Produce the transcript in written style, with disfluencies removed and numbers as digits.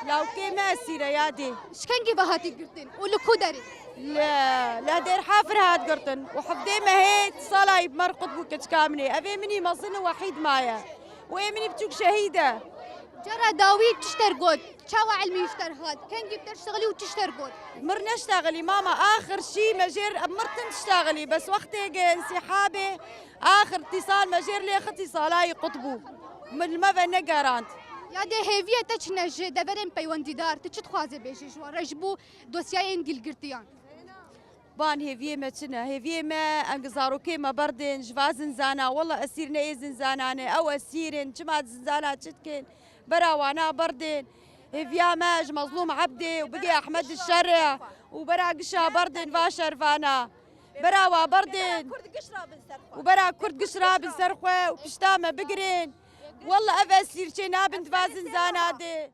لا وكيما سيرة يا دي شكنجي بهاتي قرتن ولكو داري لا دير حافر هاد قرطن وحفدي ما هي صلاة بمرقط بوكت كامني أبي مني مصن وحيد مايا وإمني بتوك شهيدة جرى داوي تشتر قد شاوى علمي يشتر هاد كنجي بتشتغلي وتشتر قد مرنا اشتغلي ماما آخر شي مجير مرتن تشتغلي بس وقت انسحابي آخر اتصال مجير لي اتصالاي قطبو من المبا نقرانت يا دي هيفيه تشنج دبرن بيوندي دار تشت خوازه بيجي جوا رجبو دوسياين قل قرتيان بان هيفيه ما تشنا هيفيه ما انقزارو كيما بردن جفا زنزانا والله اسيرنا اي زنزانانه او اسيرن جماعة زنزانا تشتكن براوانا بردن هيفيا ماج مظلوم عبدي وبقي احمد الشرع وبرا قشا بردن فاشر فانا براوا بردن وبرا كرد قشرا بن سرخوه وبشتامه بقرين والله افا اسير شي نابن فازن زانادي